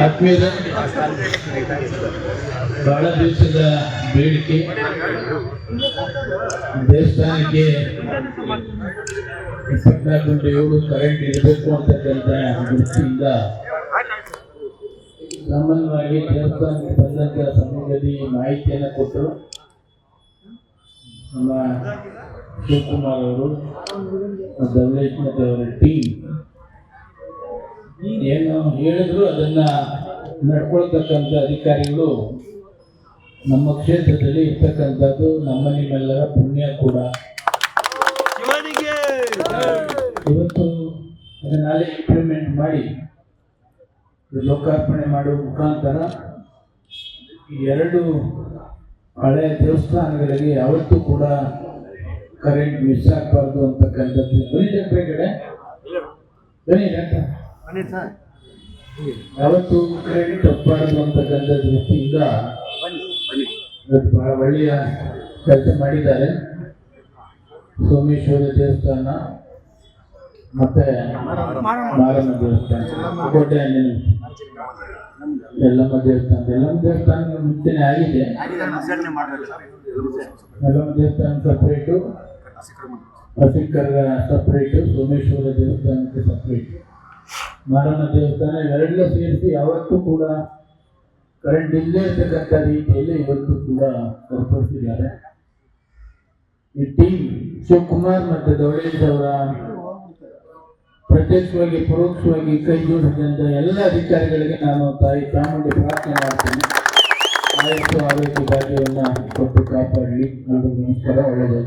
ಆತ್ಮೀಯರ ಬಹಳ ದಿವಸದ ಬೇಡಿಕೆ ದೇವಸ್ಥಾನಕ್ಕೆ 24/7 ಕರೆಂಟ್ ಇರಬೇಕು ಅಂತಕ್ಕಂಥ ದೃಷ್ಟಿಯಿಂದ ಸಾಮಾನ್ಯವಾಗಿ ದೇವಸ್ಥಾನಕ್ಕೆ ಬಂದಂಥ ಸಮಯದಲ್ಲಿ ಮಾಹಿತಿಯನ್ನು ಕೊಟ್ಟರು. ನಮ್ಮ ಶಿವಕುಮಾರ್ ಅವರು ಧವಳೇಶ್ ಮತ್ತು ಅವರ ಟೀಮ್ ಏನು ಹೇಳಿದ್ರು ಅದನ್ನ ನಡ್ಕೊಳ್ತಕ್ಕಂಥ ಅಧಿಕಾರಿಗಳು ನಮ್ಮ ಕ್ಷೇತ್ರದಲ್ಲಿ ಇರ್ತಕ್ಕಂಥದ್ದು ನಮ್ಮ ನಿಮ್ಮೆಲ್ಲರ ಪುಣ್ಯ ಕೂಡ. ಇವತ್ತು ನಾಳೆ ಇಂಪ್ಲಿಮೆಂಟ್ ಮಾಡಿ ಲೋಕಾರ್ಪಣೆ ಮಾಡುವ ಮುಖಾಂತರ ಎರಡು ಹಳೆಯ ದೇವಸ್ಥಾನಗಳಿಗೆ ಯಾವತ್ತೂ ಕೂಡ ಕರೆಂಟ್ ಮಿಸ್ ಆಗಬಾರ್ದು ಅಂತಕ್ಕಂಥದ್ದು. ಕಡೆ ಯಾವತ್ತು ಕರೆಂಟ್ ತಪ್ಪಬಾರದು ಅಂತಕ್ಕಂಥ ದೃಷ್ಟಿಯಿಂದ ಬಹಳ ಒಳ್ಳೆಯ ಕೆಲಸ ಮಾಡಿದ್ದಾರೆ. ಸೋಮೇಶ್ವರ ದೇವಸ್ಥಾನ ಮತ್ತೆ ಮಾರಮ್ಮ ದೇವಸ್ಥಾನ, ಕೋಟೆ ಎಲ್ಲಮ್ಮ ದೇವಸ್ಥಾನ ಮುಂಚೆನೆ ಆಗಿದೆ. ಎಲ್ಲಮ್ಮ ದೇವಸ್ಥಾನ ಸಪ್ರೇಟು, ಅಸಿಕರ್ಗ ಸಪ್ರೇಟು, ಸೋಮೇಶ್ವರ ದೇವಸ್ಥಾನಕ್ಕೆ ಸಪ್ರೇಟು, ಮಾರಮ್ಮ ದೇವಸ್ಥಾನ ಇವೆರಡೂ ಸೇರಿಸಿ ಯಾವತ್ತೂ ಕೂಡ ಕರೆಂಟ್ ಇಲ್ಲೇ ಇರ್ತಕ್ಕಂಥ ರೀತಿಯಲ್ಲಿ ಇವತ್ತು ಕೂಡ ಸರಿಪಡಿಸಿದ್ದಾರೆ. ಈ ಟೀಮ್ ಶಿವಕುಮಾರ್ ಮತ್ತು ಧವಳೇಶ್ ಅವರ ಪ್ರತ್ಯಕ್ಷವಾಗಿ ಪರೋಕ್ಷವಾಗಿ ಕೈ ಜೋಡಿಸಿದಂಥ ಎಲ್ಲ ಅಧಿಕಾರಿಗಳಿಗೆ ನಾನು ತಾಯಿ ಚಾಮುಂಡಿ ಪ್ರಾರ್ಥನೆ ಮಾಡ್ತೀನಿ. ಆಯುಷ್ಯ ಆರೋಗ್ಯ ಭಾಗ್ಯವನ್ನು ಕೊಟ್ಟು ಕಾಪಾಡಲಿ. ನಮಸ್ಕಾರ. ಒಳ್ಳೆಯದು.